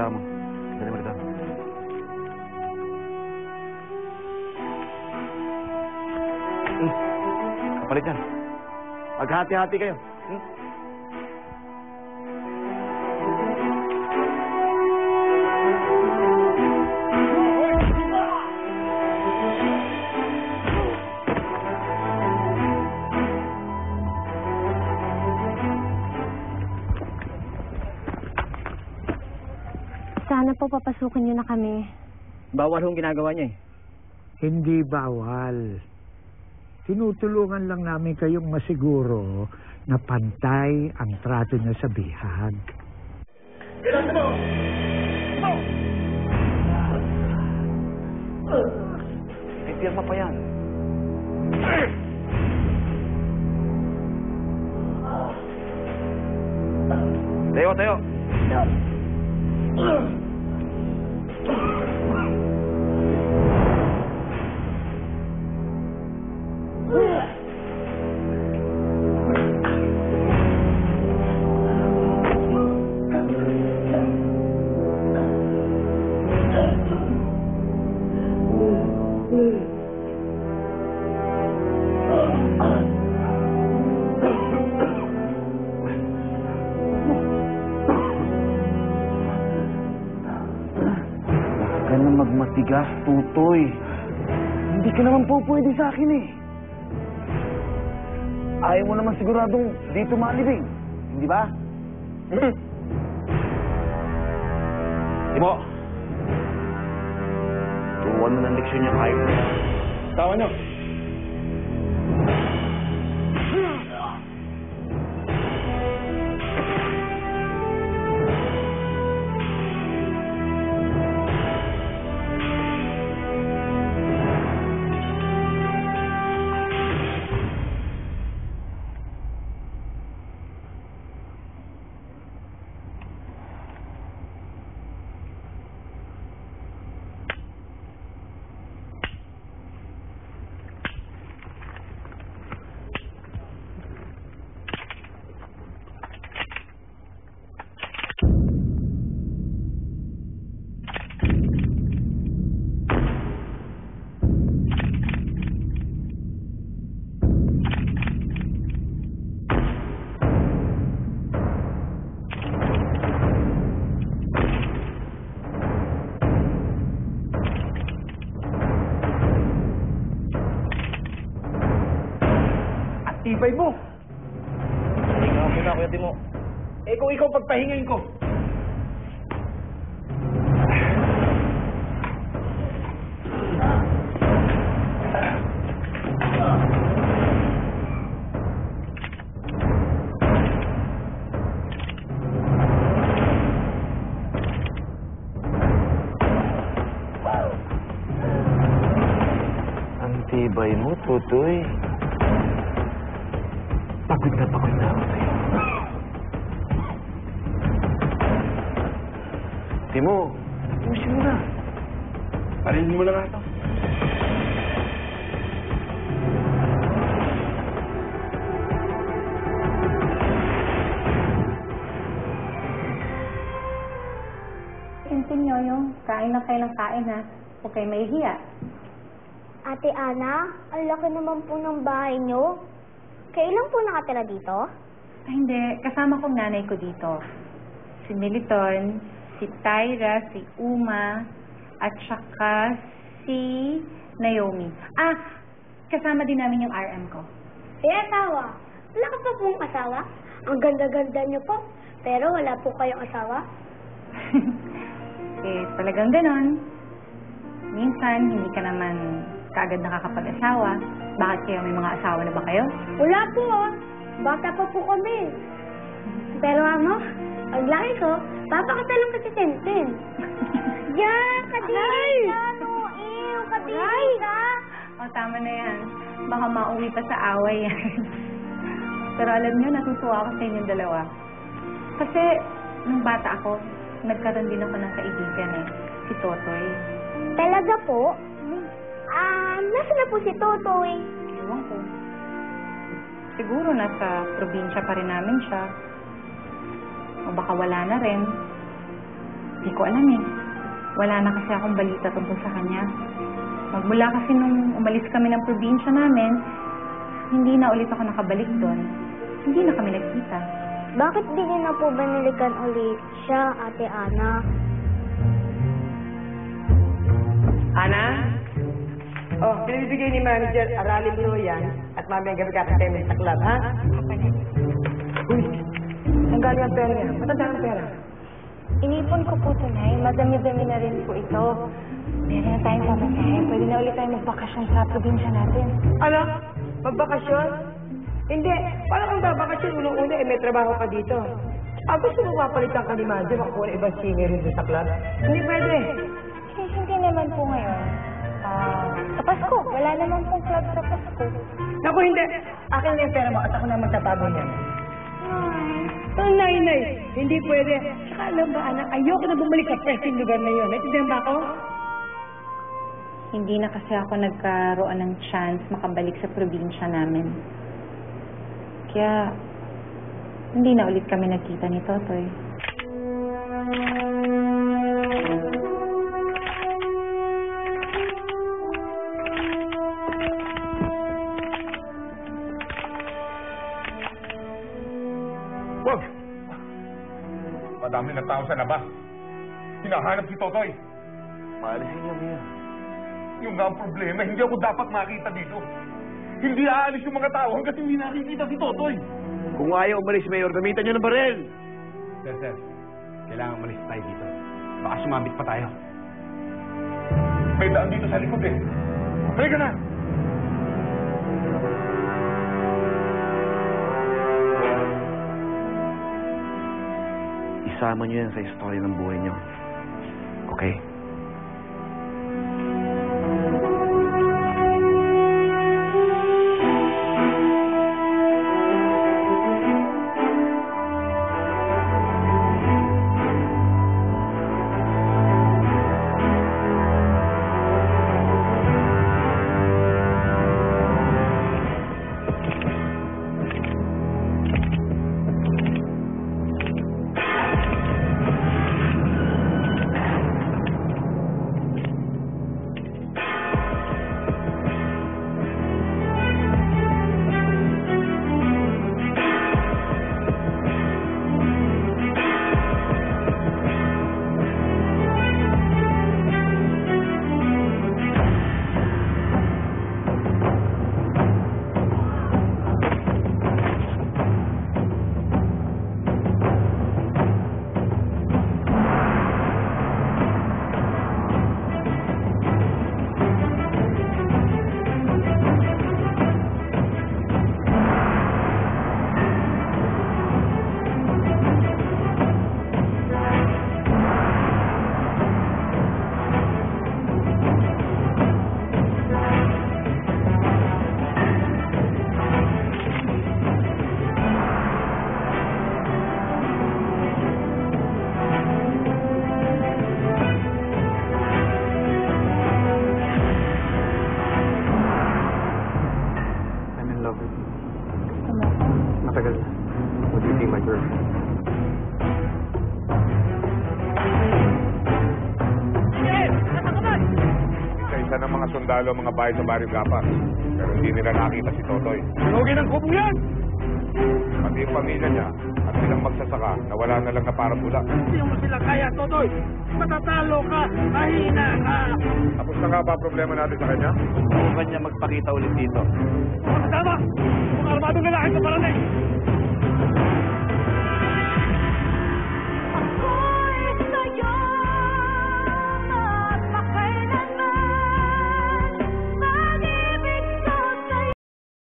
trabaho mo. Dali mo rito. Kapalit yan. Maghati-hati kayo. Sana po papasukin niyo na kami. Bawal hong ginagawa niya eh. Hindi bawal. Tinutulungan lang namin kayong masiguro na pantay ang trato niya sa bihag. Kailangan mo! May pirma pa yan. Tayo, tayo! Huwag ka na magmatigas, Tutoy. Hindi ka naman po pwede sa akin eh. Ayaw mo naman siguradong dito malibing. Hindi ba? Timo! Tuwan mo ng leksyon niya kayo. Tawa niyo! Tibay mo! Hinga mo na, Kuya Timo. Eh kung ikaw pagpahingayin ko. Ang tibay mo, Tutoy. Pagod na ako sa'yo. Timo, pusin mo na. Parilin mo na nga ito. Continue yung kain lang kayo ng kain, ha? Huwag kayo mahihiya. Ate Ana, ang laki naman po ng bahay niyo. Kailan po nakatira dito? Ay, hindi. Kasama kong nanay ko dito. Si Militon, si Tyra, si Uma, at saka si Naomi. Kasama din namin yung RM ko. Asawa? Wala ka pa pong asawa? Ang ganda-ganda niyo po. Pero wala po kayong asawa? Talagang ganon. Minsan, hindi ka naman kaagad nakakapag-asawa. Bakit kayo? May mga asawa na ba kayo? Wala po, bata pa po kami. Pero paglaki ko, papakatalong ka si Tintin. Yan, kadiri ka, Noel, kadiri ka. Tama na yan. Baka mauwi pa sa away yan. Pero alam nyo, natutuwa ako sa inyong dalawa. Kasi, nung bata ako, nagkaroon din ako ng kaibigan si Totoy. Talaga po? Nasaan na po si Totoy? Ewan ko. Siguro nasa probinsya pa rin namin siya. O baka wala na rin. Hindi ko alam eh. Wala na kasi akong balita tungkol sa kanya. Magmula kasi nung umalis kami ng probinsya namin, hindi na ulit ako nakabalik doon. Hindi na kami nagkita. Bakit di niyo na po banilikan ulit siya, Ate Ana? Ana? Oh, binibigay ni manager, aralin mo yan at mamayang gabi kakatemin sa club, ha? Uy, ang galing ang pera niya. Matanda ang pera. Inipon ko po ito, Nay. Madami-dami na rin po ito. Meron na tayong pamasahe. Pwede na ulit tayo magbakasyon sa probinsya natin. Ano? Magbakasyon? Hindi. Paano kang babakasyon? Unang-una, may trabaho ka dito. Gusto mo mapalitan ka ni manager, makuha ng ibang singer rin sa club? Hindi pwede. Hindi naman po ngayon. Sa Pasko. Wala naman pong club sa Pasko. Naku, hindi. Akin na yung pera mo at ako na magtatago niyan. Nay. Hindi pwede. Saka alam ba, anak, ayoko na bumalik sa pwesteng lugar na yun. Naintindihan ba ako? Hindi na kasi ako nagkaroon ng chance makabalik sa probinsya namin. Kaya, hindi na ulit kami nagkita ni Totoy. Wag! Madami ng tao sa labas. Hinahanap si Totoy. Paalisin niyo, Mia. Yung nga ang problema, hindi ako dapat makita dito. Hindi aalis yung mga tao hanggat hindi nakikita si Totoy. Kung ayaw umalis, Mayor, gamitan niyo ng baril. Sir, kailangan umalis tayo dito. Baka sumabit pa tayo. May daan dito sa likod eh. Halika na! Isama niyo yan sa istorya ng buhay niyo. Okay? Matagal na. Would you be my girlfriend? Isa-isa ng mga sundalo ang mga bahay sa Barrio Gapas. Pero hindi nila nakita si Totoy. Sinugin ang kubo yan! Pati yung pamilya niya at silang magsasaka na wala na lang na parang bula. Hindi mo sila kaya, Totoy. Matatalo ka. Mahina ka. Tapos na nga ba ang problema natin sa kanya? Huwag niya magpakita ulit dito. Mga kasama! Mga armadong lalaki sa parating!